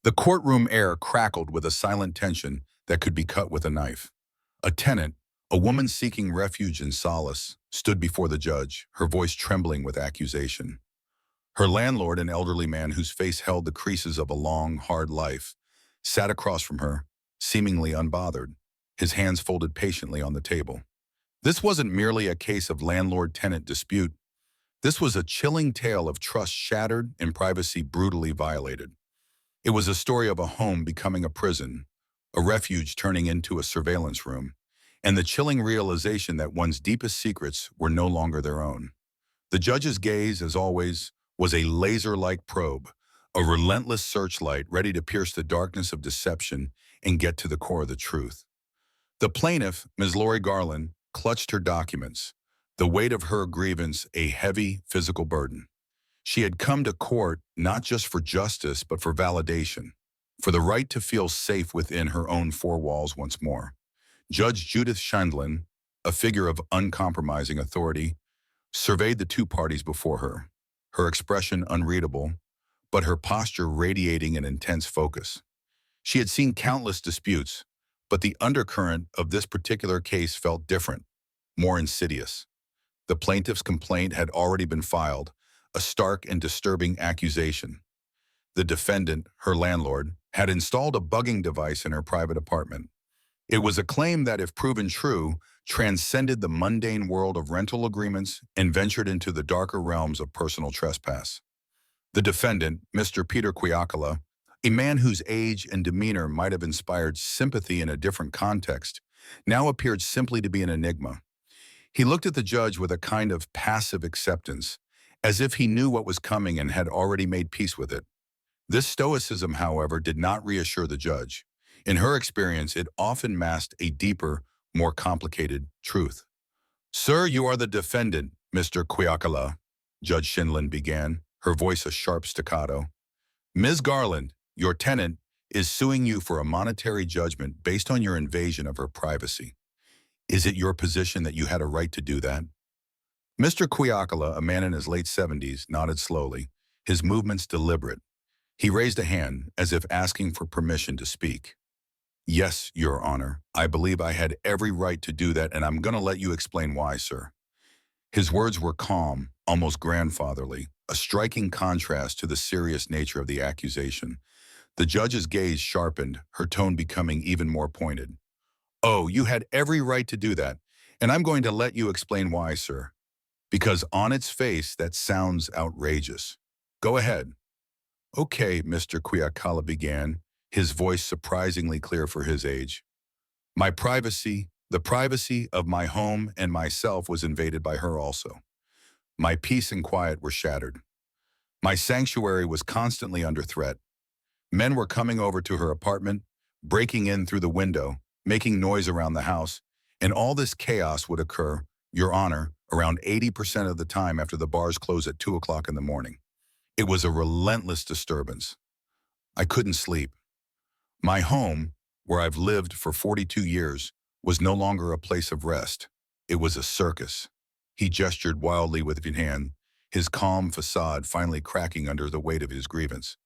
The courtroom air crackled with a silent tension that could be cut with a knife. A tenant, a woman seeking refuge and solace, stood before the judge, her voice trembling with accusation. Her landlord, an elderly man whose face held the creases of a long, hard life, sat across from her, seemingly unbothered, his hands folded patiently on the table. This wasn't merely a case of landlord-tenant dispute. This was a chilling tale of trust shattered and privacy brutally violated. It was a story of a home becoming a prison, a refuge turning into a surveillance room, and the chilling realization that one's deepest secrets were no longer their own. The judge's gaze, as always, was a laser-like probe, a relentless searchlight ready to pierce the darkness of deception and get to the core of the truth. The plaintiff, Ms. Lori Garland, clutched her documents, the weight of her grievance a heavy physical burden. She had come to court not just for justice, but for validation, for the right to feel safe within her own four walls once more. Judge Judith Sheindlin, a figure of uncompromising authority, surveyed the two parties before her, her expression unreadable, but her posture radiating an intense focus. She had seen countless disputes, but the undercurrent of this particular case felt different, more insidious. The plaintiff's complaint had already been filed, a stark and disturbing accusation. The defendant, her landlord, had installed a bugging device in her private apartment. It was a claim that, if proven true, transcended the mundane world of rental agreements and ventured into the darker realms of personal trespass. The defendant, Mr. Peter Kwiakala, a man whose age and demeanor might have inspired sympathy in a different context, now appeared simply to be an enigma. He looked at the judge with a kind of passive acceptance, as if he knew what was coming and had already made peace with it. This stoicism, however, did not reassure the judge. In her experience, it often masked a deeper, more complicated truth. "Sir, you are the defendant, Mr. Kwiakala," Judge Sheindlin began, her voice a sharp staccato. "Ms. Garland, your tenant, is suing you for a monetary judgment based on your invasion of her privacy. Is it your position that you had a right to do that?" Mr. Kwiakala, a man in his late 70s, nodded slowly, his movements deliberate. He raised a hand, as if asking for permission to speak. "Yes, Your Honor, I believe I had every right to do that, and I'm going to let you explain why, sir." His words were calm, almost grandfatherly, a striking contrast to the serious nature of the accusation. The judge's gaze sharpened, her tone becoming even more pointed. "Oh, you had every right to do that, and I'm going to let you explain why, sir. Because on its face, that sounds outrageous. Go ahead." "Okay," Mr. Kwiakala began, his voice surprisingly clear for his age. "My privacy, the privacy of my home and myself, was invaded by her also. My peace and quiet were shattered. My sanctuary was constantly under threat. Men were coming over to her apartment, breaking in through the window, making noise around the house, and all this chaos would occur, Your Honor, around 80% of the time after the bars close at 2 o'clock in the morning. It was a relentless disturbance. I couldn't sleep. My home, where I've lived for 42 years, was no longer a place of rest. It was a circus." He gestured wildly with his hand, his calm facade finally cracking under the weight of his grievance.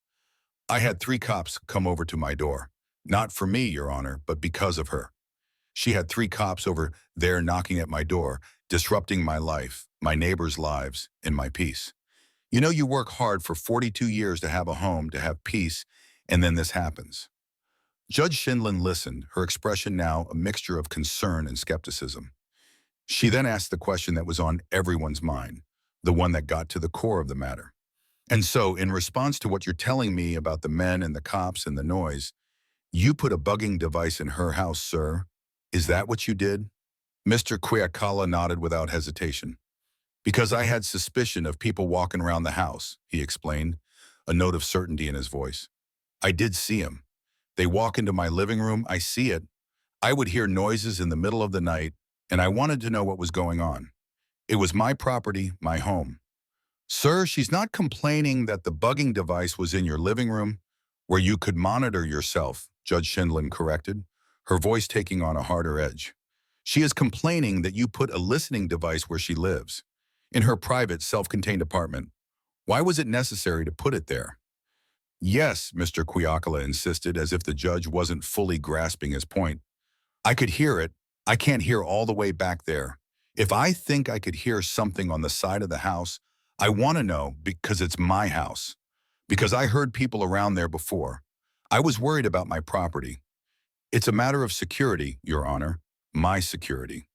"I had 3 cops come over to my door. Not for me, Your Honor, but because of her. She had 3 cops over there knocking at my door, disrupting my life, my neighbors' lives, and my peace. You know, you work hard for 42 years to have a home, to have peace, and then this happens." Judge Sheindlin listened, her expression now a mixture of concern and skepticism. She then asked the question that was on everyone's mind, the one that got to the core of the matter. "And so, in response to what you're telling me about the men and the cops and the noise, you put a bugging device in her house, sir? Is that what you did?" Mr. Kwiakala nodded without hesitation. "Because I had suspicion of people walking around the house," he explained, a note of certainty in his voice. "I did see them. They walk into my living room, I see it. I would hear noises in the middle of the night, and I wanted to know what was going on. It was my property, my home." "Sir, she's not complaining that the bugging device was in your living room, where you could monitor yourself," Judge Sheindlin corrected, her voice taking on a harder edge. "She is complaining that you put a listening device where she lives, in her private, self-contained apartment. Why was it necessary to put it there?" Yes, Mr. Quiacala insisted, as if the judge wasn't fully grasping his point. I could hear it. I can't hear all the way back there. If I think I could hear something on the side of the house, I want to know because it's my house. Because I heard people around there before. I was worried about my property. It's a matter of security, Your Honor. My security.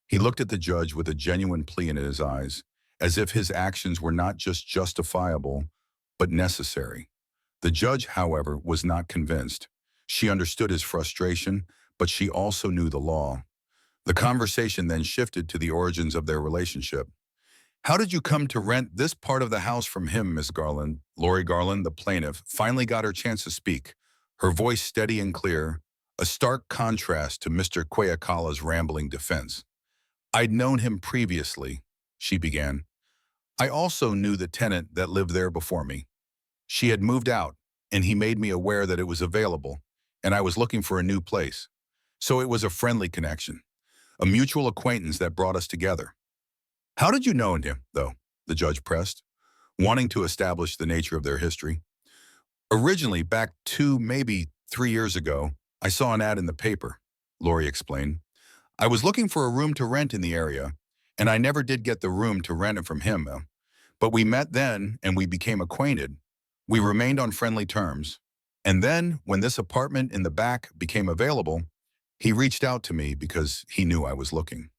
He looked at the judge with a genuine plea in his eyes, as if his actions were not just justifiable, but necessary. The judge, however, was not convinced. She understood his frustration, but she also knew the law. The conversation then shifted to the origins of their relationship. How did you come to rent this part of the house from him, Miss Garland? Lori Garland, the plaintiff, finally got her chance to speak, her voice steady and clear, a stark contrast to Mr. Quayacala's rambling defense. I'd known him previously, she began. I also knew the tenant that lived there before me. She had moved out, and he made me aware that it was available, and I was looking for a new place. So it was a friendly connection, a mutual acquaintance that brought us together. How did you know him, though? The judge pressed, wanting to establish the nature of their history. Originally, back 2, maybe 3 years ago, I saw an ad in the paper, Lori explained. I was looking for a room to rent in the area, and I never did get the room to rent it from him, but we met then and we became acquainted. We remained on friendly terms. And then, when this apartment in the back became available, he reached out to me because he knew I was looking.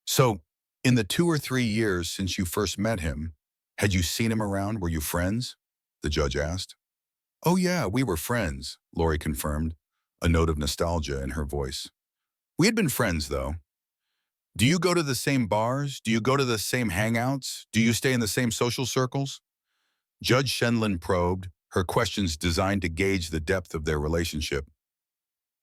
So, in the 2 or 3 years since you first met him, had you seen him around? Were you friends? The judge asked. Oh yeah, we were friends, Lori confirmed, a note of nostalgia in her voice. We had been friends, though. Do you go to the same bars? Do you go to the same hangouts? Do you stay in the same social circles? Judge Shenlin probed, her questions designed to gauge the depth of their relationship.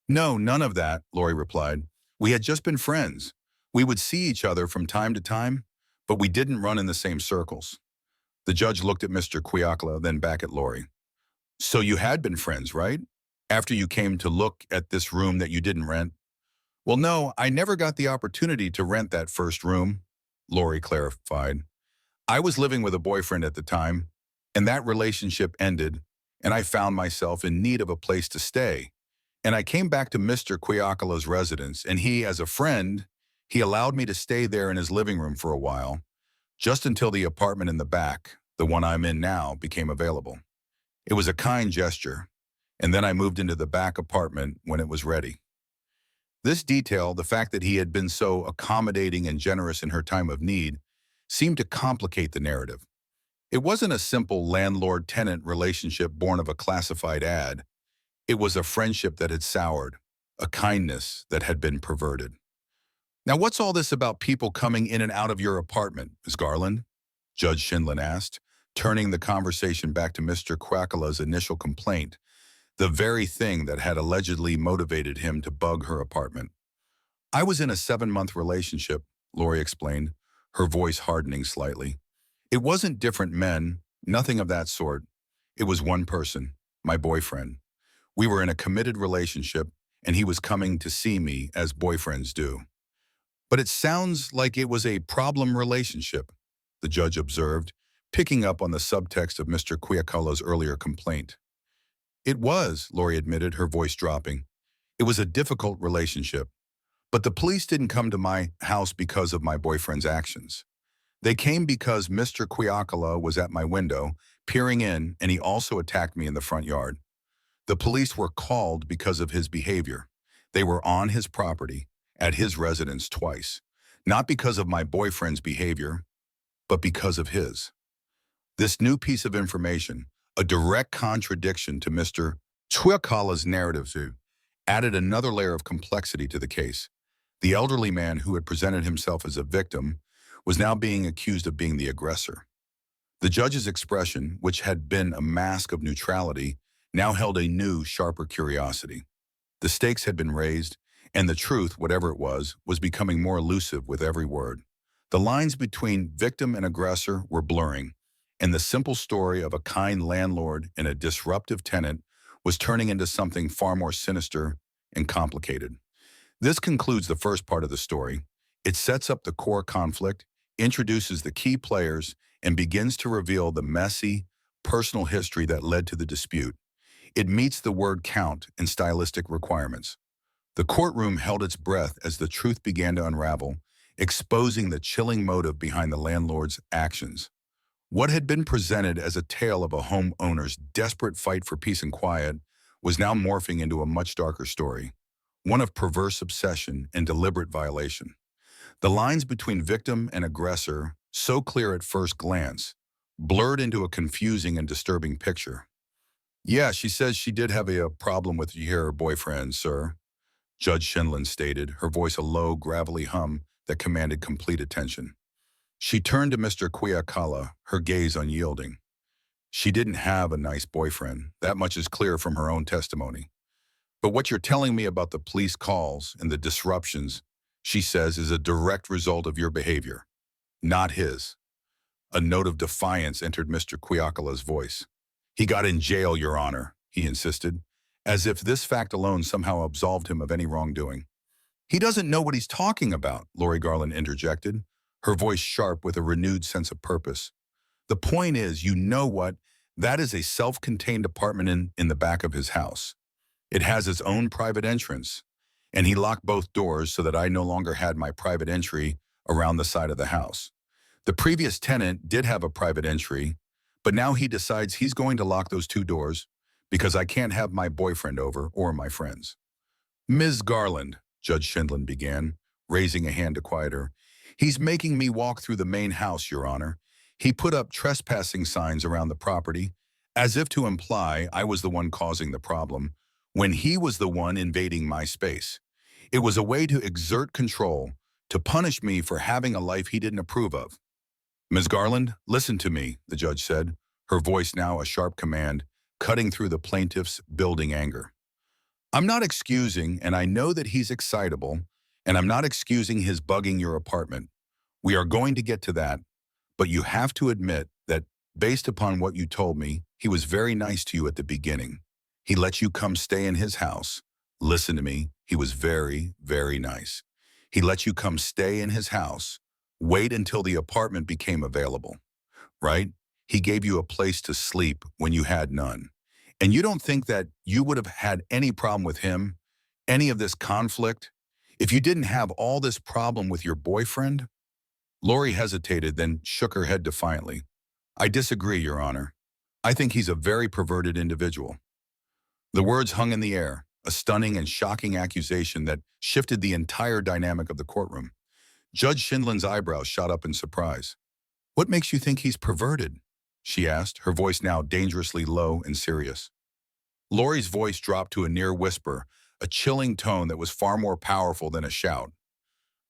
No, none of that, Lori replied. We had just been friends. We would see each other from time to time, but we didn't run in the same circles. The judge looked at Mr. Quiacla, then back at Lori. So you had been friends, right? After you came to look at this room that you didn't rent? Well, no, I never got the opportunity to rent that first room, Lori clarified. I was living with a boyfriend at the time, and that relationship ended, and I found myself in need of a place to stay. And I came back to Mr. Quiacala's residence, and he, as a friend, he allowed me to stay there in his living room for a while, just until the apartment in the back, the one I'm in now, became available. It was a kind gesture, and then I moved into the back apartment when it was ready. This detail, the fact that he had been so accommodating and generous in her time of need, seemed to complicate the narrative. It wasn't a simple landlord-tenant relationship born of a classified ad. It was a friendship that had soured, a kindness that had been perverted. Now, what's all this about people coming in and out of your apartment, Ms. Garland? Judge Shinlin asked, turning the conversation back to Mr. Quackala's initial complaint, the very thing that had allegedly motivated him to bug her apartment. I was in a 7-month relationship, Lori explained, her voice hardening slightly. It wasn't different men, nothing of that sort. It was one person, my boyfriend. We were in a committed relationship, and he was coming to see me as boyfriends do. But it sounds like it was a problem relationship, the judge observed, picking up on the subtext of Mr. Quiacala's earlier complaint. It was, Lori admitted, her voice dropping. It was a difficult relationship. But the police didn't come to my house because of my boyfriend's actions. They came because Mr. Quiacala was at my window, peering in, and he also attacked me in the front yard. The police were called because of his behavior. They were on his property, at his residence twice, not because of my boyfriend's behavior, but because of his. This new piece of information, a direct contradiction to Mr. Quiacala's narrative, added another layer of complexity to the case. The elderly man who had presented himself as a victim was now being accused of being the aggressor. The judge's expression, which had been a mask of neutrality, now held a new, sharper curiosity. The stakes had been raised, and the truth, whatever it was becoming more elusive with every word. The lines between victim and aggressor were blurring, and the simple story of a kind landlord and a disruptive tenant was turning into something far more sinister and complicated. This concludes the first part of the story. It sets up the core conflict, introduces the key players, and begins to reveal the messy, personal history that led to the dispute. It meets the word count and stylistic requirements. The courtroom held its breath as the truth began to unravel, exposing the chilling motive behind the landlord's actions. What had been presented as a tale of a homeowner's desperate fight for peace and quiet was now morphing into a much darker story, one of perverse obsession and deliberate violation. The lines between victim and aggressor, so clear at first glance, blurred into a confusing and disturbing picture. Yeah, she says she did have a problem with her boyfriend, sir, Judge Shinlin stated, her voice a low, gravelly hum that commanded complete attention. She turned to Mr. Kwiakala, her gaze unyielding. She didn't have a nice boyfriend. That much is clear from her own testimony. But what you're telling me about the police calls and the disruptions, she says, is a direct result of your behavior, not his. A note of defiance entered Mr. Kwiakala's voice. He got in jail, Your Honor, he insisted, as if this fact alone somehow absolved him of any wrongdoing. He doesn't know what he's talking about, Lori Garland interjected, her voice sharp with a renewed sense of purpose. The point is, you know what? That is a self-contained apartment in the back of his house. It has its own private entrance, and he locked both doors so that I no longer had my private entry around the side of the house. The previous tenant did have a private entry, but now he decides he's going to lock those two doors because I can't have my boyfriend over or my friends. Ms. Garland, Judge Shindlin began, raising a hand to quiet her. He's making me walk through the main house, Your Honor. He put up trespassing signs around the property, as if to imply I was the one causing the problem, when he was the one invading my space. It was a way to exert control, to punish me for having a life he didn't approve of. Ms. Garland, listen to me, the judge said, her voice now a sharp command, cutting through the plaintiff's building anger. I'm not excusing, and I know that he's excitable, and I'm not excusing his bugging your apartment. We are going to get to that, but you have to admit that, based upon what you told me, he was very nice to you at the beginning. He let you come stay in his house. Listen to me, he was very, very nice. He let you come stay in his house, wait until the apartment became available, right? He gave you a place to sleep when you had none. And you don't think that you would have had any problem with him, any of this conflict, if you didn't have all this problem with your boyfriend? Lori hesitated, then shook her head defiantly. I disagree, Your Honor. I think he's a very perverted individual. The words hung in the air, a stunning and shocking accusation that shifted the entire dynamic of the courtroom. Judge Shindlin's eyebrows shot up in surprise. What makes you think he's perverted? She asked, her voice now dangerously low and serious. Lori's voice dropped to a near whisper, a chilling tone that was far more powerful than a shout.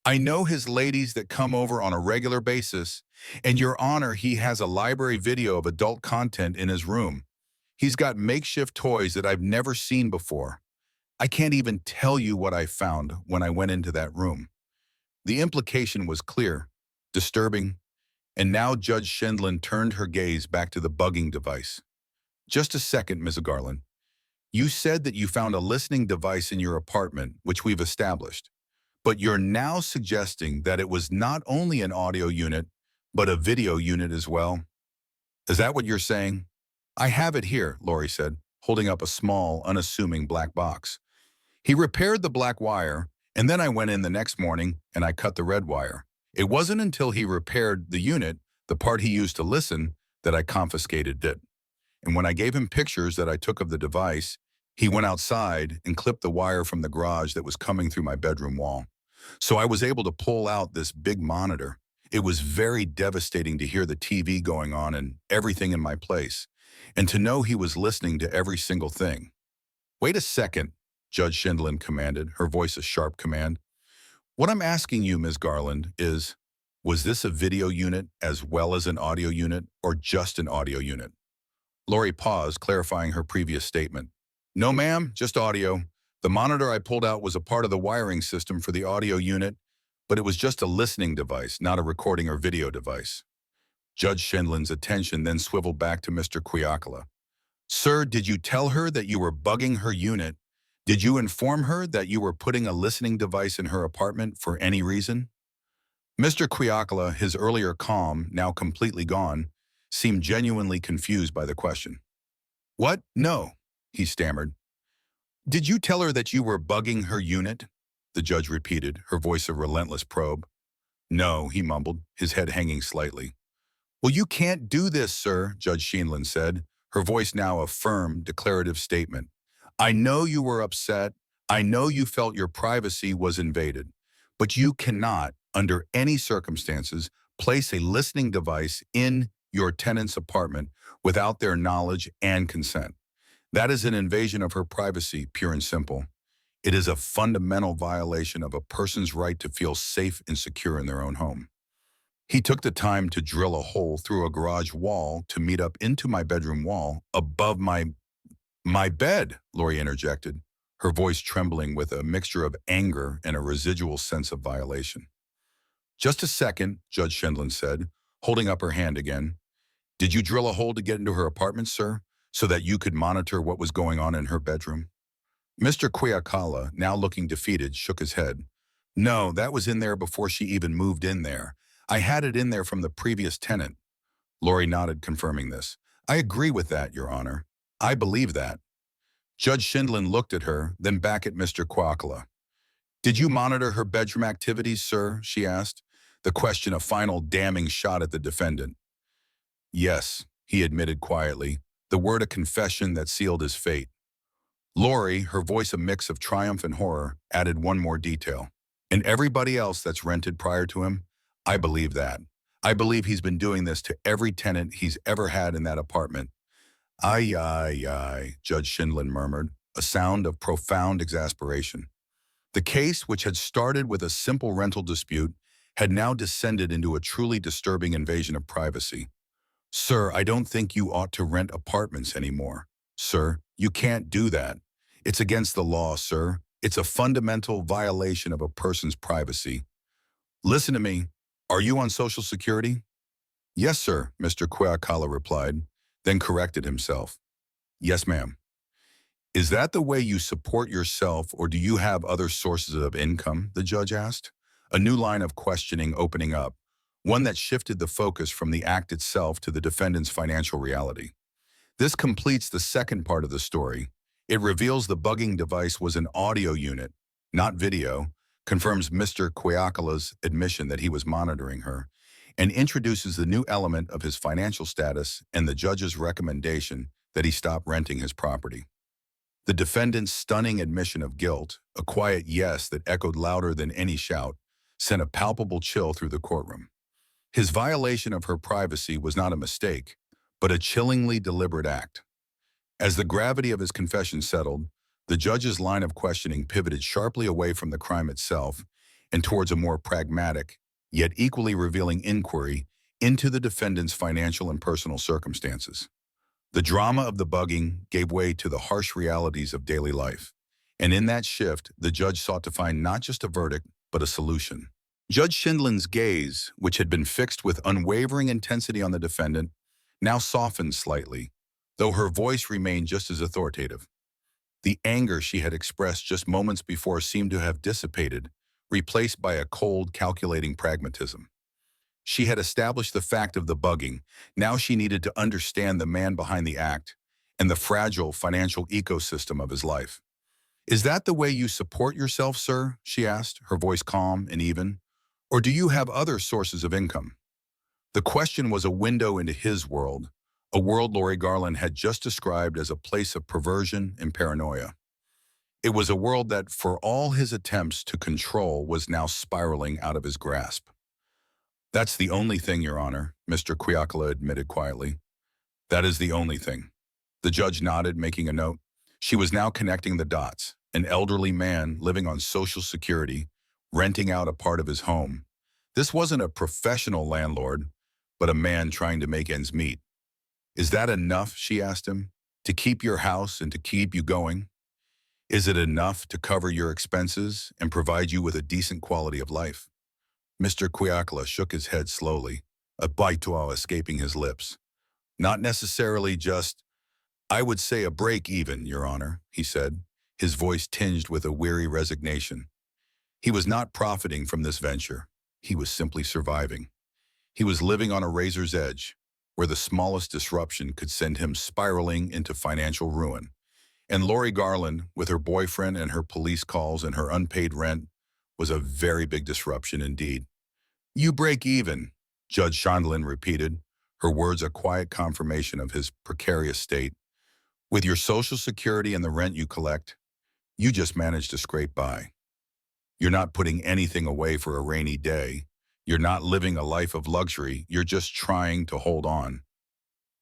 I know his ladies that come over on a regular basis, and Your Honor, he has a library video of adult content in his room. He's got makeshift toys that I've never seen before. I can't even tell you what I found when I went into that room. The implication was clear, disturbing, and now Judge Shindlin turned her gaze back to the bugging device. Just a second, Ms. Garland. You said that you found a listening device in your apartment, which we've established, but you're now suggesting that it was not only an audio unit, but a video unit as well. Is that what you're saying? I have it here, Lori said, holding up a small, unassuming black box. He repaired the black wire, and then I went in the next morning and I cut the red wire. It wasn't until he repaired the unit, the part he used to listen, that I confiscated it. And when I gave him pictures that I took of the device, he went outside and clipped the wire from the garage that was coming through my bedroom wall. So I was able to pull out this big monitor. It was very devastating to hear the TV going on and everything in my place, and to know he was listening to every single thing. Wait a second, Judge Shindlin commanded, her voice a sharp command. What I'm asking you, Ms. Garland, is, was this a video unit as well as an audio unit, or just an audio unit? Lori paused, clarifying her previous statement. No, ma'am, just audio. The monitor I pulled out was a part of the wiring system for the audio unit, but it was just a listening device, not a recording or video device. Judge Shindlin's attention then swiveled back to Mr. Kwiakala. Sir, did you tell her that you were bugging her unit? Did you inform her that you were putting a listening device in her apartment for any reason? Mr. Kwiakala, his earlier calm now completely gone, seemed genuinely confused by the question. "What? No," he stammered. "Did you tell her that you were bugging her unit?" The judge repeated, her voice a relentless probe. "No," he mumbled, his head hanging slightly. "Well, you can't do this, sir," Judge Sheindlin said, her voice now a firm, declarative statement. "I know you were upset. I know you felt your privacy was invaded. But you cannot, under any circumstances, place a listening device in your tenant's apartment without their knowledge and consent. That is an invasion of her privacy, pure and simple. It is a fundamental violation of a person's right to feel safe and secure in their own home. He took the time to drill a hole through a garage wall to meet up into my bedroom wall above my bed," Lori interjected, her voice trembling with a mixture of anger and a residual sense of violation. "Just a second," Judge Sheindlin said, holding up her hand again. "Did you drill a hole to get into her apartment, sir, so that you could monitor what was going on in her bedroom?" Mr. Kwiakala, now looking defeated, shook his head. "No, that was in there before she even moved in there. I had it in there from the previous tenant." Lori nodded, confirming this. "I agree with that, Your Honor. I believe that." Judge Sheindlin looked at her, then back at Mr. Kwiakala. "Did you monitor her bedroom activities, sir?" she asked, the question a final damning shot at the defendant. "Yes," he admitted quietly, the word a confession that sealed his fate. Lori, her voice a mix of triumph and horror, added one more detail. "And everybody else that's rented prior to him? I believe that. I believe he's been doing this to every tenant he's ever had in that apartment." "Ay, ay, ay," Judge Sheindlin murmured, a sound of profound exasperation. The case, which had started with a simple rental dispute, had now descended into a truly disturbing invasion of privacy. "Sir, I don't think you ought to rent apartments anymore. Sir, you can't do that. It's against the law, sir. It's a fundamental violation of a person's privacy. Listen to me. Are you on Social Security?" "Yes, sir," Mr. Kwiakala replied, then corrected himself. "Yes, ma'am." "Is that the way you support yourself, or do you have other sources of income?" the judge asked, a new line of questioning opening up, one that shifted the focus from the act itself to the defendant's financial reality. This completes the second part of the story. It reveals the bugging device was an audio unit, not video, confirms Mr. Kwiakala's admission that he was monitoring her, and introduces the new element of his financial status and the judge's recommendation that he stop renting his property. The defendant's stunning admission of guilt, a quiet yes that echoed louder than any shout, sent a palpable chill through the courtroom. His violation of her privacy was not a mistake, but a chillingly deliberate act. As the gravity of his confession settled, the judge's line of questioning pivoted sharply away from the crime itself and towards a more pragmatic, yet equally revealing inquiry into the defendant's financial and personal circumstances. The drama of the bugging gave way to the harsh realities of daily life, and in that shift, the judge sought to find not just a verdict, but a solution. Judge Sheindlin's gaze, which had been fixed with unwavering intensity on the defendant, now softened slightly, though her voice remained just as authoritative. The anger she had expressed just moments before seemed to have dissipated, replaced by a cold, calculating pragmatism. She had established the fact of the bugging. Now she needed to understand the man behind the act and the fragile financial ecosystem of his life. "Is that the way you support yourself, sir?" she asked, her voice calm and even. "Or do you have other sources of income?" The question was a window into his world, a world Lori Garland had just described as a place of perversion and paranoia. It was a world that, for all his attempts to control, was now spiraling out of his grasp. "That's the only thing, Your Honor," Mr. Kwiakala admitted quietly. "That is the only thing." The judge nodded, making a note. She was now connecting the dots. An elderly man living on Social Security, renting out a part of his home. This wasn't a professional landlord, but a man trying to make ends meet. "Is that enough," she asked him, "to keep your house and to keep you going? Is it enough to cover your expenses and provide you with a decent quality of life?" Mr. Kwiakala shook his head slowly, a baitoa escaping his lips. "Not necessarily just, I would say a break even, Your Honor," he said, his voice tinged with a weary resignation. He was not profiting from this venture. He was simply surviving. He was living on a razor's edge, where the smallest disruption could send him spiraling into financial ruin. And Lori Garland, with her boyfriend and her police calls and her unpaid rent, was a very big disruption indeed. You break even, Judge Shondlin repeated, her words a quiet confirmation of his precarious state. With your Social Security and the rent you collect, you just manage to scrape by. You're not putting anything away for a rainy day. You're not living a life of luxury. You're just trying to hold on.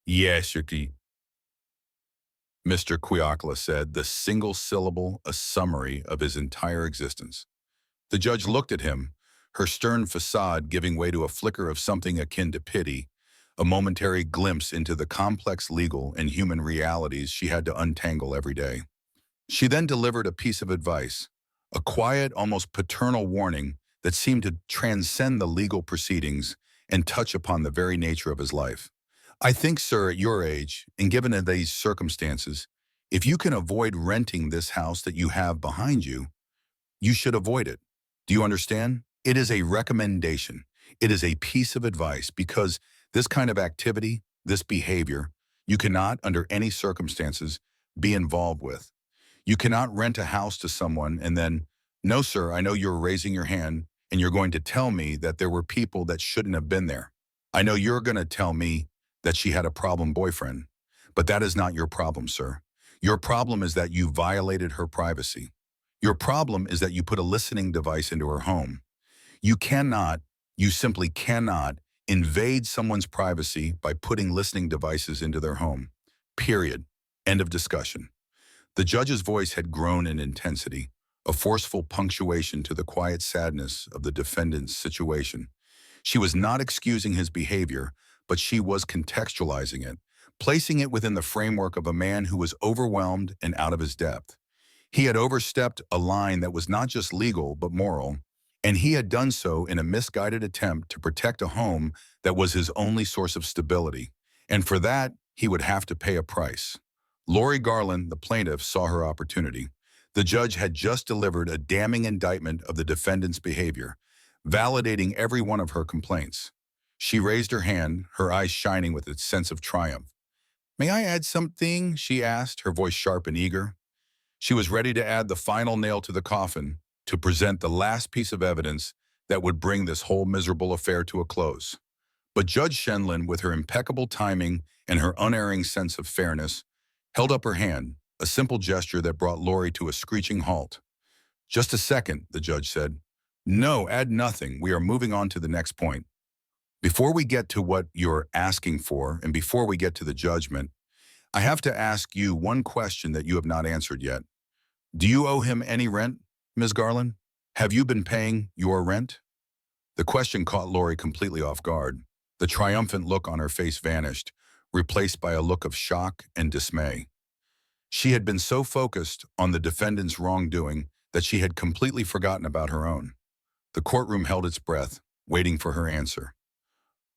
Yes, Mr. Kwiakla said, the single syllable a summary of his entire existence. The judge looked at him, her stern facade giving way to a flicker of something akin to pity, a momentary glimpse into the complex legal and human realities she had to untangle every day. She then delivered a piece of advice, a quiet, almost paternal warning that seemed to transcend the legal proceedings and touch upon the very nature of his life. I think, sir, at your age, and given these circumstances, if you can avoid renting this house that you have behind you, you should avoid it. Do you understand? It is a recommendation. It is a piece of advice because this kind of activity, this behavior, you cannot, under any circumstances, be involved with. You cannot rent a house to someone and then, no, sir, I know you're raising your hand and you're going to tell me that there were people that shouldn't have been there. I know you're going to tell me that she had a problem boyfriend, but that is not your problem, sir. Your problem is that you violated her privacy. Your problem is that you put a listening device into her home. You cannot, you simply cannot invade someone's privacy by putting listening devices into their home. Period. End of discussion. The judge's voice had grown in intensity, a forceful punctuation to the quiet sadness of the defendant's situation. She was not excusing his behavior, but she was contextualizing it, placing it within the framework of a man who was overwhelmed and out of his depth. He had overstepped a line that was not just legal but moral, and he had done so in a misguided attempt to protect a home that was his only source of stability. And for that, he would have to pay a price. Lori Garland, the plaintiff, saw her opportunity. The judge had just delivered a damning indictment of the defendant's behavior, validating every one of her complaints. She raised her hand, her eyes shining with its sense of triumph. May I add something? She asked, her voice sharp and eager. She was ready to add the final nail to the coffin, to present the last piece of evidence that would bring this whole miserable affair to a close. But Judge Shenlin, with her impeccable timing and her unerring sense of fairness, held up her hand, a simple gesture that brought Lori to a screeching halt. Just a second, the judge said. No, add nothing. We are moving on to the next point. Before we get to what you're asking for, and before we get to the judgment, I have to ask you one question that you have not answered yet. Do you owe him any rent, Ms. Garland? Have you been paying your rent? The question caught Lori completely off guard. The triumphant look on her face vanished, replaced by a look of shock and dismay. She had been so focused on the defendant's wrongdoing that she had completely forgotten about her own. The courtroom held its breath, waiting for her answer.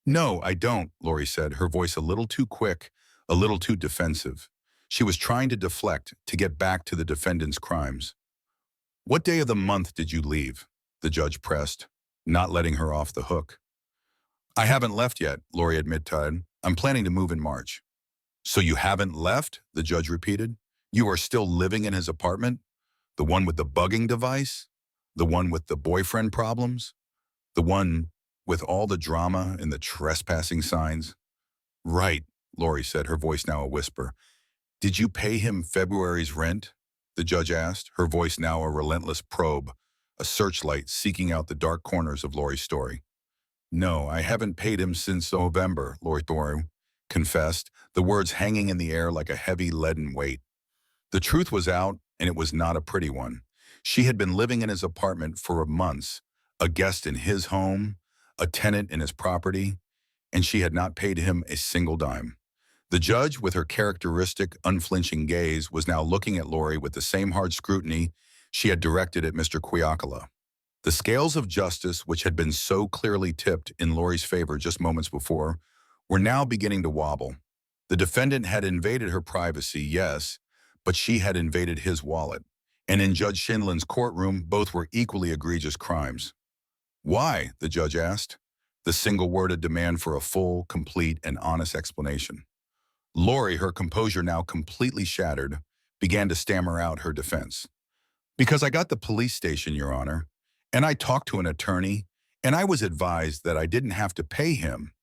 No, I don't, Lori said, her voice a little too quick, a little too defensive. She was trying to deflect, to get back to the defendant's crimes. What day of the month did you leave? The judge pressed, not letting her off the hook. I haven't left yet, Lori admitted. I'm planning to move in March. So you haven't left? The judge repeated. You are still living in his apartment? The one with the bugging device? The one with the boyfriend problems? The one with all the drama and the trespassing signs? Right, Lori said, her voice now a whisper. Did you pay him February's rent? The judge asked, her voice now a relentless probe, a searchlight seeking out the dark corners of Lori's story. No, I haven't paid him since November, Lori confessed, the words hanging in the air like a heavy leaden weight. The truth was out, and it was not a pretty one. She had been living in his apartment for months, a guest in his home, a tenant in his property, and she had not paid him a single dime. The judge, with her characteristic, unflinching gaze, was now looking at Lori with the same hard scrutiny she had directed at Mr. Kwiakla. The scales of justice, which had been so clearly tipped in Lori's favor just moments before, were now beginning to wobble. The defendant had invaded her privacy, yes, but she had invaded his wallet. And in Judge Shinlin's courtroom, both were equally egregious crimes. Why? The judge asked. the single-worded demand for a full, complete, and honest explanation. Lori, her composure now completely shattered, began to stammer out her defense. Because I got the police station, Your Honor, and I talked to an attorney, and I was advised that I didn't have to pay him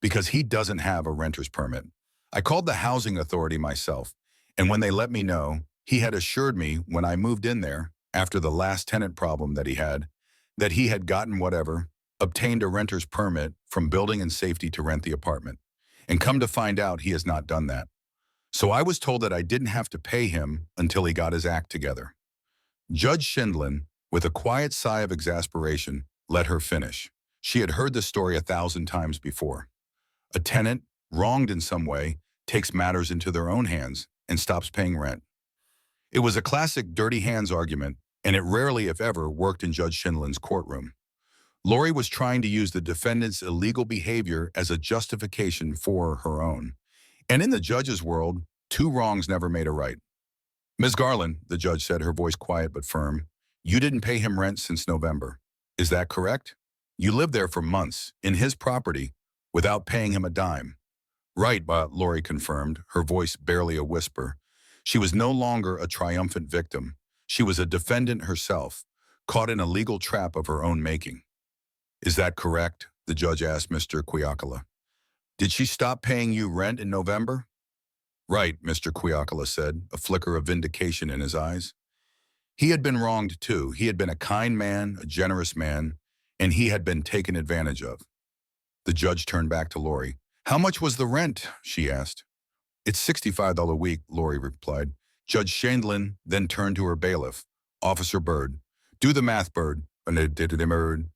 because he doesn't have a renter's permit. I called the housing authority myself, and when they let me know, he had assured me when I moved in there, after the last tenant problem that he had gotten whatever, obtained a renter's permit from building and safety to rent the apartment. And come to find out, he has not done that. So I was told that I didn't have to pay him until he got his act together. Judge Schindlin, with a quiet sigh of exasperation, let her finish. She had heard the story 1,000 times before. A tenant, wronged in some way, takes matters into their own hands and stops paying rent. It was a classic dirty hands argument, and it rarely, if ever, worked in Judge Schindlin's courtroom. Lori was trying to use the defendant's illegal behavior as a justification for her own. And in the judge's world, two wrongs never made a right. Ms. Garland, the judge said, her voice quiet but firm, you didn't pay him rent since November. Is that correct? You lived there for months, in his property, without paying him a dime. Right, but Lori confirmed, her voice barely a whisper. She was no longer a triumphant victim. She was a defendant herself, caught in a legal trap of her own making. Is that correct? The judge asked Mr. Quiaccola. Did she stop paying you rent in November? Right, Mr. Quiaccola said, a flicker of vindication in his eyes. He had been wronged too. He had been a kind man, a generous man, and he had been taken advantage of. The judge turned back to Lori. How much was the rent? She asked. It's $65 a week, Lori replied. Judge Shandlin then turned to her bailiff, Officer Bird. Do the math, Bird.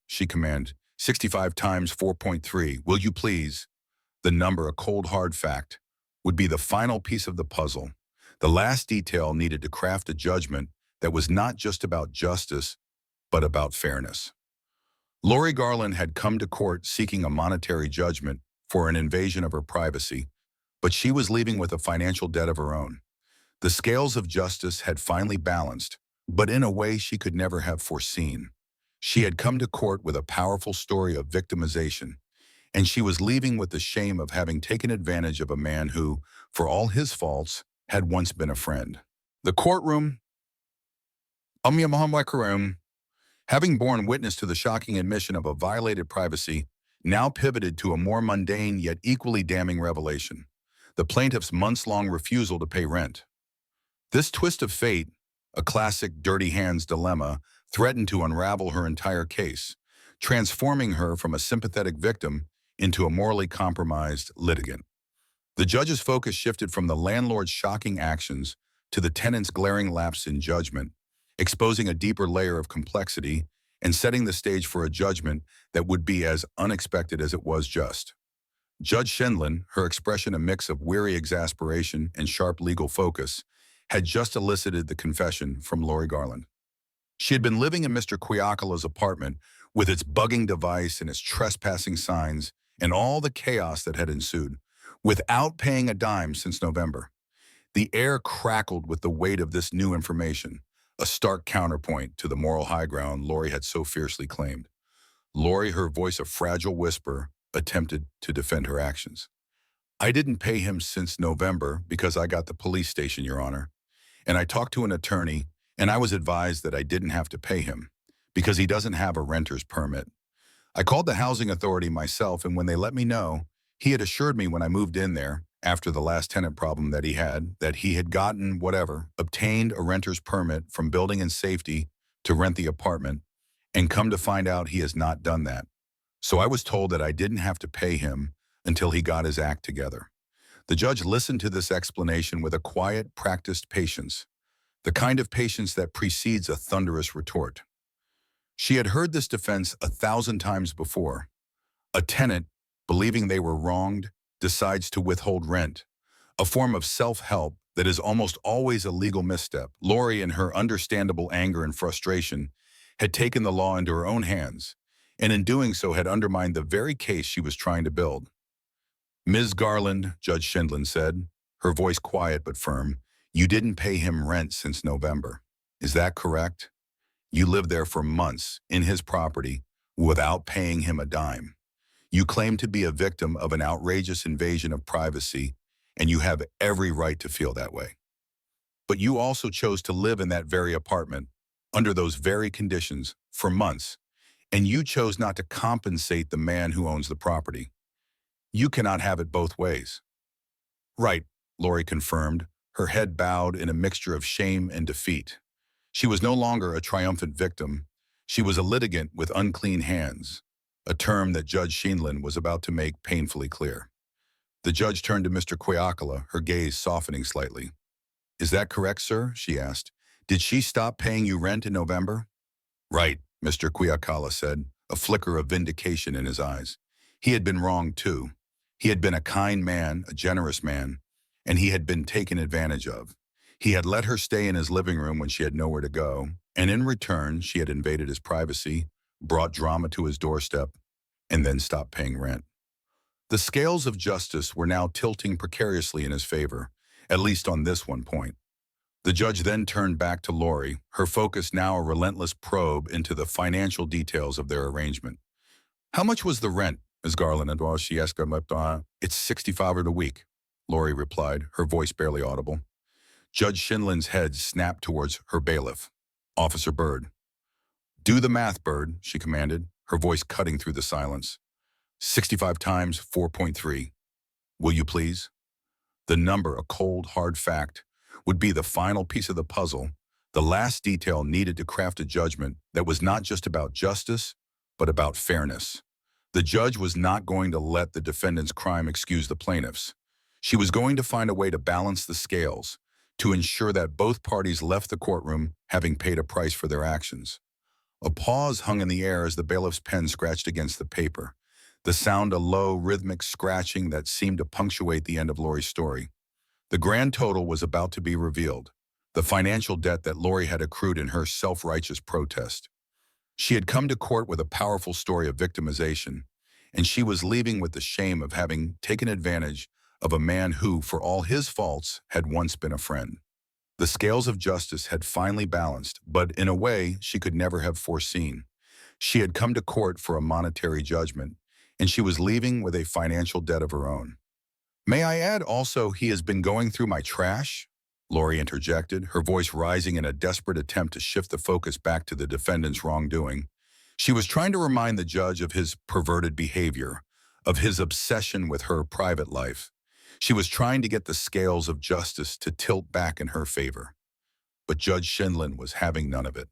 She commanded. 65 times 4.3. Will you please? The number, a cold hard fact, would be the final piece of the puzzle, the last detail needed to craft a judgment that was not just about justice, but about fairness. Lori Garland had come to court seeking a monetary judgment for an invasion of her privacy, but she was leaving with a financial debt of her own. The scales of justice had finally balanced, but in a way she could never have foreseen. She had come to court with a powerful story of victimization, and she was leaving with the shame of having taken advantage of a man who, for all his faults, had once been a friend. The courtroom, having borne witness to the shocking admission of a violated privacy, now pivoted to a more mundane yet equally damning revelation: the plaintiff's months-long refusal to pay rent. This twist of fate, a classic dirty hands dilemma, threatened to unravel her entire case, transforming her from a sympathetic victim into a morally compromised litigant. The judge's focus shifted from the landlord's shocking actions to the tenant's glaring lapse in judgment, exposing a deeper layer of complexity and setting the stage for a judgment that would be as unexpected as it was just. Judge Shendlin, her expression a mix of weary exasperation and sharp legal focus, had just elicited the confession from Lori Garland. She had been living in Mr. Quiaccola's apartment with its bugging device and its trespassing signs and all the chaos that had ensued, without paying a dime since November. The air crackled with the weight of this new information, a stark counterpoint to the moral high ground Lori had so fiercely claimed. Lori, her voice a fragile whisper, attempted to defend her actions. I didn't pay him since November because I got the police station, Your Honor. And I talked to an attorney, and I was advised that I didn't have to pay him because he doesn't have a renter's permit. I called the housing authority myself, and when they let me know, he had assured me when I moved in there, after the last tenant problem that he had gotten whatever, obtained a renter's permit from building and safety to rent the apartment, and come to find out he has not done that. So I was told that I didn't have to pay him until he got his act together. The judge listened to this explanation with a quiet, practiced patience, the kind of patience that precedes a thunderous retort. She had heard this defense 1,000 times before. A tenant, believing they were wronged, decides to withhold rent, a form of self-help that is almost always a legal misstep. Lori, in her understandable anger and frustration, had taken the law into her own hands, and in doing so had undermined the very case she was trying to build. Ms. Garland, Judge Schindlin said, her voice quiet but firm, you didn't pay him rent since November. Is that correct? You lived there for months, in his property, without paying him a dime. You claim to be a victim of an outrageous invasion of privacy, and you have every right to feel that way. But you also chose to live in that very apartment, under those very conditions, for months, and you chose not to compensate the man who owns the property. You cannot have it both ways. Right, Lori confirmed, her head bowed in a mixture of shame and defeat. She was no longer a triumphant victim. She was a litigant with unclean hands, a term that Judge Sheindlin was about to make painfully clear. The judge turned to Mr. Kwiakala, her gaze softening slightly. "Is that correct, sir?" she asked. "Did she stop paying you rent in November?" "Right," Mr. Kwiakala said, a flicker of vindication in his eyes. He had been wrong, too. He had been a kind man, a generous man, and he had been taken advantage of. He had let her stay in his living room when she had nowhere to go, and in return, she had invaded his privacy, brought drama to his doorstep, and then stopped paying rent. The scales of justice were now tilting precariously in his favor, at least on this one point. The judge then turned back to Lori, her focus now a relentless probe into the financial details of their arrangement. "How much was the rent, Ms. Garland?" And while she asked him, "It's $65 a week," Lori replied, her voice barely audible. Judge Sheindlin's head snapped towards her bailiff, Officer Bird. "Do the math, Bird," she commanded, her voice cutting through the silence. 65 times 4.3. Will you please? The number, a cold, hard fact, would be the final piece of the puzzle, the last detail needed to craft a judgment that was not just about justice, but about fairness. The judge was not going to let the defendant's crime excuse the plaintiff's. She was going to find a way to balance the scales, to ensure that both parties left the courtroom having paid a price for their actions. A pause hung in the air as the bailiff's pen scratched against the paper, the sound a low, rhythmic scratching that seemed to punctuate the end of Lori's story. The grand total was about to be revealed, the financial debt that Lori had accrued in her self-righteous protest. She had come to court with a powerful story of victimization, and she was leaving with the shame of having taken advantage of a man who, for all his faults, had once been a friend. The scales of justice had finally balanced, but in a way she could never have foreseen. She had come to court for a monetary judgment, and she was leaving with a financial debt of her own. "May I add also he has been going through my trash?" Lori interjected, her voice rising in a desperate attempt to shift the focus back to the defendant's wrongdoing. She was trying to remind the judge of his perverted behavior, of his obsession with her private life. She was trying to get the scales of justice to tilt back in her favor. But Judge Sheindlin was having none of it.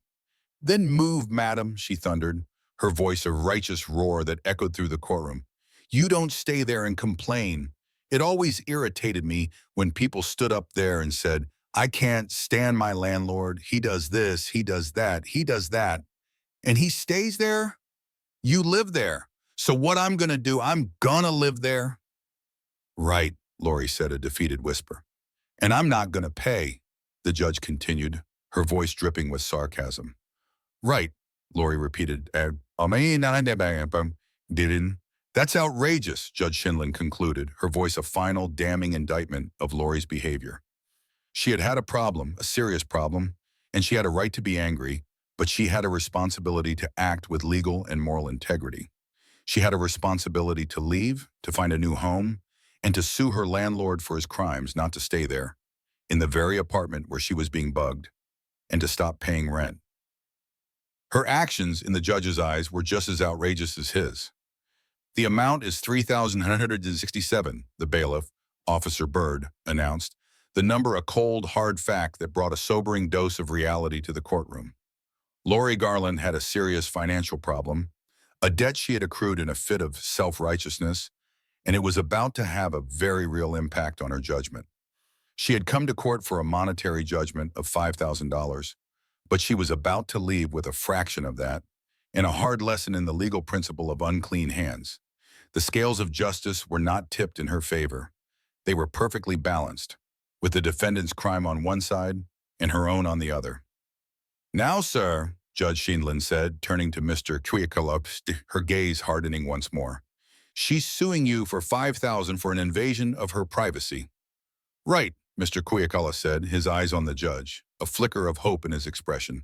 "Then move, madam," she thundered, her voice a righteous roar that echoed through the courtroom. "You don't stay there and complain. It always irritated me when people stood up there and said, 'I can't stand my landlord. He does this, he does that, he does that.' And he stays there? You live there. So what I'm going to do, I'm going to live there." "Right," Lori said, a defeated whisper. "And I'm not going to pay," the judge continued, her voice dripping with sarcasm. "Right," Lori repeated. Didn't. "That's outrageous," Judge Sheindlin concluded, her voice a final damning indictment of Lori's behavior. She had had a problem, a serious problem, and she had a right to be angry, but she had a responsibility to act with legal and moral integrity. She had a responsibility to leave, to find a new home, and to sue her landlord for his crimes, not to stay there, in the very apartment where she was being bugged, and to stop paying rent. Her actions, in the judge's eyes, were just as outrageous as his. "The amount is $3,967, the bailiff, Officer Bird, announced, the number a cold, hard fact that brought a sobering dose of reality to the courtroom. Lori Garland had a serious financial problem, a debt she had accrued in a fit of self-righteousness, and it was about to have a very real impact on her judgment. She had come to court for a monetary judgment of $5,000, but she was about to leave with a fraction of that, and a hard lesson in the legal principle of unclean hands. The scales of justice were not tipped in her favor. They were perfectly balanced, with the defendant's crime on one side and her own on the other. "Now, sir," Judge Sheindlin said, turning to Mr. Kwiakala, her gaze hardening once more, "she's suing you for $5,000 for an invasion of her privacy." "Right," Mr. Kwiakala said, his eyes on the judge, a flicker of hope in his expression.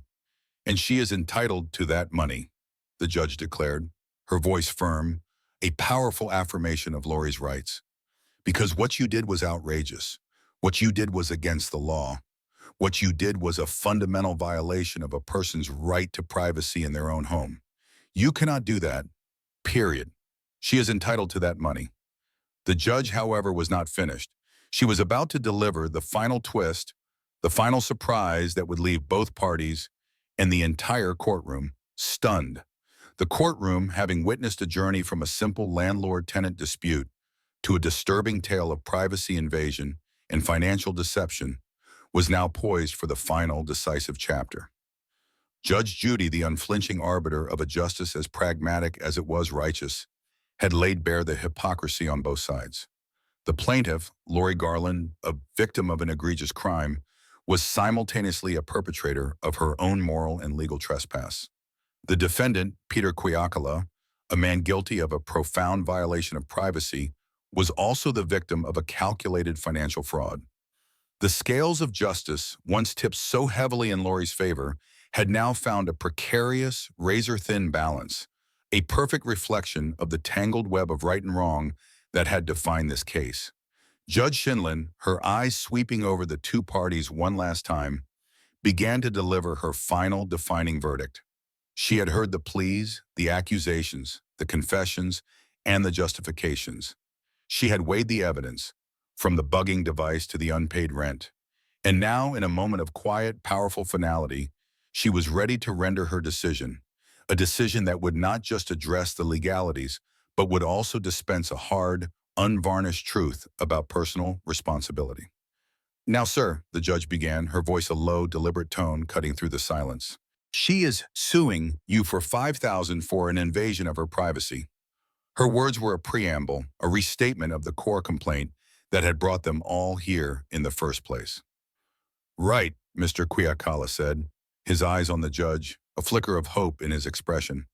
"And she is entitled to that money," the judge declared, her voice firm, a powerful affirmation of Lori's rights. Because what you did was outrageous. What you did was against the law. What you did was a fundamental violation of a person's right to privacy in their own home. You cannot do that, period. She is entitled to that money. The judge, however, was not finished. She was about to deliver the final twist, the final surprise that would leave both parties and the entire courtroom stunned. The courtroom, having witnessed a journey from a simple landlord-tenant dispute to a disturbing tale of privacy invasion and financial deception, was now poised for the final decisive chapter. Judge Judy, the unflinching arbiter of a justice as pragmatic as it was righteous, had laid bare the hypocrisy on both sides. The plaintiff, Lori Garland, a victim of an egregious crime, was simultaneously a perpetrator of her own moral and legal trespass. The defendant, Peter Quiacala, a man guilty of a profound violation of privacy, was also the victim of a calculated financial fraud. The scales of justice, once tipped so heavily in Lori's favor, had now found a precarious, razor-thin balance, a perfect reflection of the tangled web of right and wrong that had defined this case. Judge Shinlin, her eyes sweeping over the two parties one last time, began to deliver her final defining verdict. She had heard the pleas, the accusations, the confessions, and the justifications. She had weighed the evidence, from the bugging device to the unpaid rent. And now, in a moment of quiet, powerful finality, she was ready to render her decision, a decision that would not just address the legalities, but would also dispense a hard, unvarnished truth about personal responsibility. Now, sir, the judge began, her voice a low, deliberate tone cutting through the silence. She is suing you for $5,000 for an invasion of her privacy. Her words were a preamble, a restatement of the core complaint that had brought them all here in the first place. Right, Mr. Quiacala said, his eyes on the judge, a flicker of hope in his expression.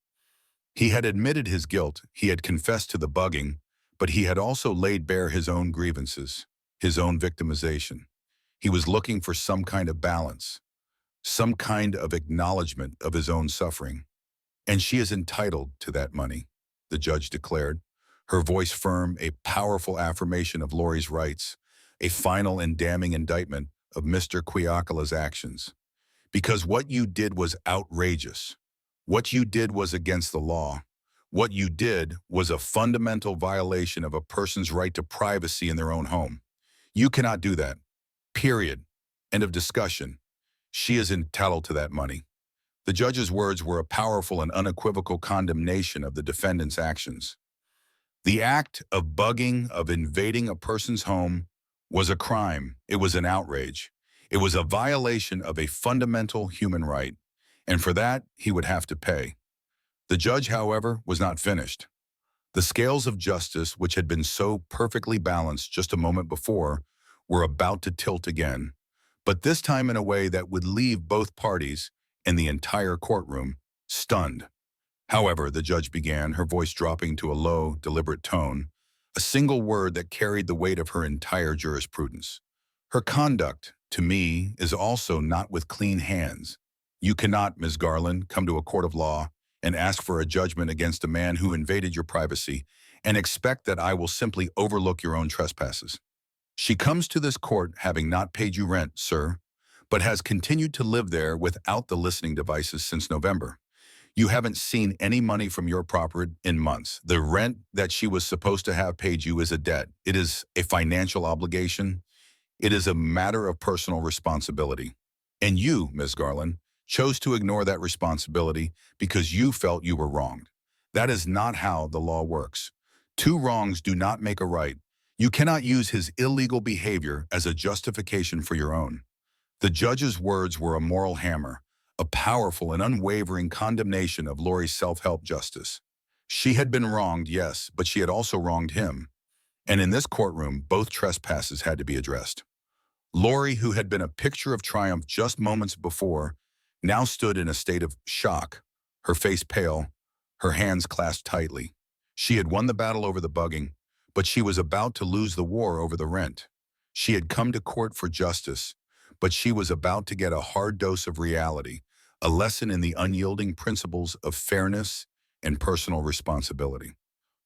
He had admitted his guilt, he had confessed to the bugging, but he had also laid bare his own grievances, his own victimization. He was looking for some kind of balance, some kind of acknowledgement of his own suffering. And she is entitled to that money, the judge declared, her voice firm, a powerful affirmation of Lori's rights, a final and damning indictment of Mr. Quiacala's actions. Because what you did was outrageous. What you did was against the law. What you did was a fundamental violation of a person's right to privacy in their own home. You cannot do that. Period. End of discussion. She is entitled to that money. The judge's words were a powerful and unequivocal condemnation of the defendant's actions. The act of bugging, of invading a person's home, was a crime. It was an outrage. It was a violation of a fundamental human right, and for that, he would have to pay. The judge, however, was not finished. The scales of justice, which had been so perfectly balanced just a moment before, were about to tilt again, but this time in a way that would leave both parties and the entire courtroom stunned. However, the judge began, her voice dropping to a low, deliberate tone, a single word that carried the weight of her entire jurisprudence. Her conduct, to me, is also not with clean hands. You cannot, Ms. Garland, come to a court of law and ask for a judgment against a man who invaded your privacy and expect that I will simply overlook your own trespasses. She comes to this court having not paid you rent, sir, but has continued to live there without the listening devices since November. You haven't seen any money from your property in months. The rent that she was supposed to have paid you is a debt. It is a financial obligation. It is a matter of personal responsibility. And you, Ms. Garland, chose to ignore that responsibility because you felt you were wronged. That is not how the law works. Two wrongs do not make a right. You cannot use his illegal behavior as a justification for your own. The judge's words were a moral hammer, a powerful and unwavering condemnation of Lori's self-help justice. She had been wronged, yes, but she had also wronged him. And in this courtroom, both trespasses had to be addressed. Lori, who had been a picture of triumph just moments before, now stood in a state of shock, her face pale, her hands clasped tightly. She had won the battle over the bugging, but she was about to lose the war over the rent. She had come to court for justice, but she was about to get a hard dose of reality, a lesson in the unyielding principles of fairness and personal responsibility.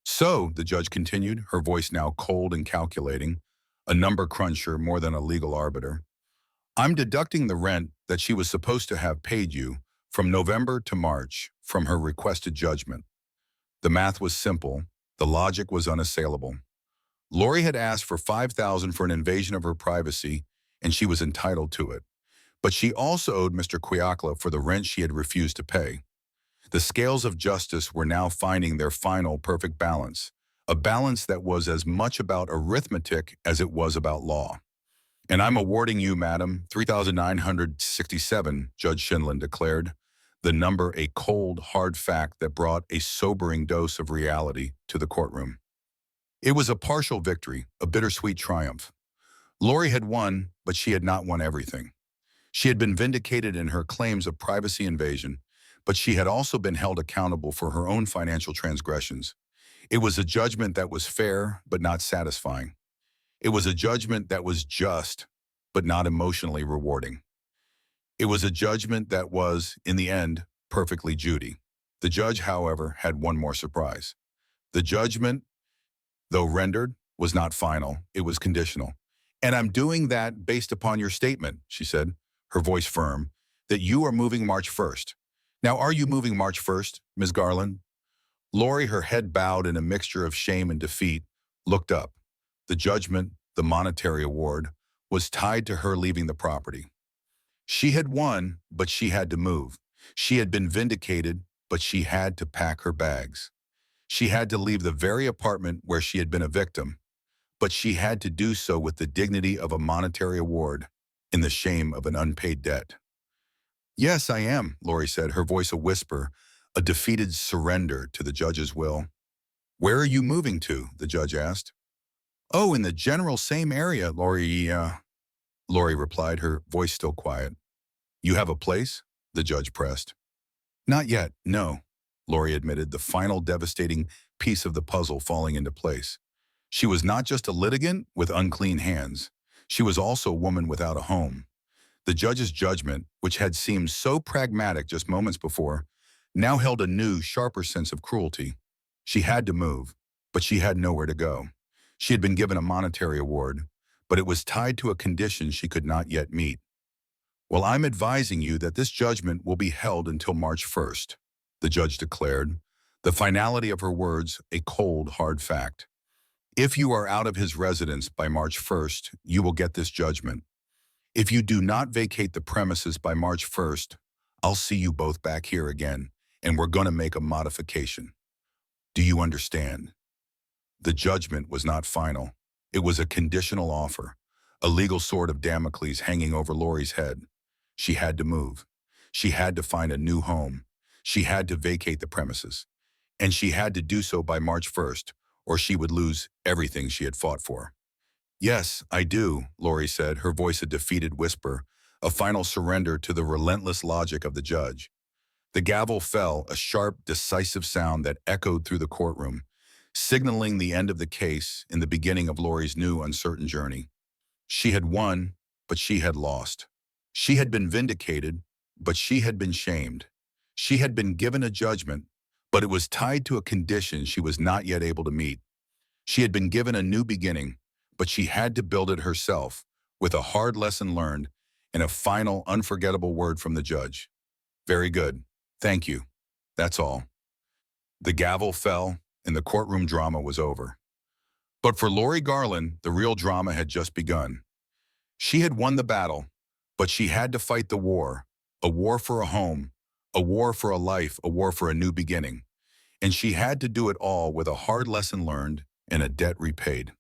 So, the judge continued, her voice now cold and calculating, a number cruncher more than a legal arbiter. I'm deducting the rent that she was supposed to have paid you from November to March from her requested judgment. The math was simple. The logic was unassailable. Lori had asked for $5,000 for an invasion of her privacy, and she was entitled to it. But she also owed Mr. Kwiakla for the rent she had refused to pay. The scales of justice were now finding their final perfect balance, a balance that was as much about arithmetic as it was about law. And I'm awarding you, madam, 3,967, Judge Shinlin declared, the number a cold, hard fact that brought a sobering dose of reality to the courtroom. It was a partial victory, a bittersweet triumph. Lori had won, but she had not won everything. She had been vindicated in her claims of privacy invasion, but she had also been held accountable for her own financial transgressions. It was a judgment that was fair, but not satisfying. It was a judgment that was just, but not emotionally rewarding. It was a judgment that was, in the end, perfectly Judy. The judge, however, had one more surprise. The judgment, though rendered, was not final. It was conditional. And I'm doing that based upon your statement, she said, her voice firm, that you are moving March 1st. Now, are you moving March 1st, Ms. Garland? Lori, her head bowed in a mixture of shame and defeat, looked up. The judgment, the monetary award, was tied to her leaving the property. She had won, but she had to move. She had been vindicated, but she had to pack her bags. She had to leave the very apartment where she had been a victim, but she had to do so with the dignity of a monetary award and the shame of an unpaid debt. Yes, I am, Lori said, her voice a whisper, a defeated surrender to the judge's will. Where are you moving to? The judge asked. Oh, in the general same area, Lori replied, her voice still quiet. You have a place? The judge pressed. Not yet, no, Lori admitted, the final devastating piece of the puzzle falling into place. She was not just a litigant with unclean hands. She was also a woman without a home. The judge's judgment, which had seemed so pragmatic just moments before, now held a new, sharper sense of cruelty. She had to move, but she had nowhere to go. She had been given a monetary award, but it was tied to a condition she could not yet meet. Well, I'm advising you that this judgment will be held until March 1st, the judge declared, the finality of her words a cold, hard fact. If you are out of his residence by March 1st, you will get this judgment. If you do not vacate the premises by March 1st, I'll see you both back here again, and we're going to make a modification. Do you understand? The judgment was not final. It was a conditional offer, a legal sword of Damocles hanging over Lori's head. She had to move. She had to find a new home. She had to vacate the premises. And she had to do so by March 1st, or she would lose everything she had fought for. Yes, I do, Lori said, her voice a defeated whisper, a final surrender to the relentless logic of the judge. The gavel fell, a sharp, decisive sound that echoed through the courtroom, signaling the end of the case and the beginning of Lori's new, uncertain journey. She had won, but she had lost. She had been vindicated, but she had been shamed. She had been given a judgment, but it was tied to a condition she was not yet able to meet. She had been given a new beginning, but she had to build it herself, with a hard lesson learned and a final, unforgettable word from the judge. Very good. Thank you. That's all. The gavel fell, and the courtroom drama was over. But for Lori Garland, the real drama had just begun. She had won the battle, but she had to fight the war, a war for a home, a war for a life, a war for a new beginning. And she had to do it all with a hard lesson learned and a debt repaid.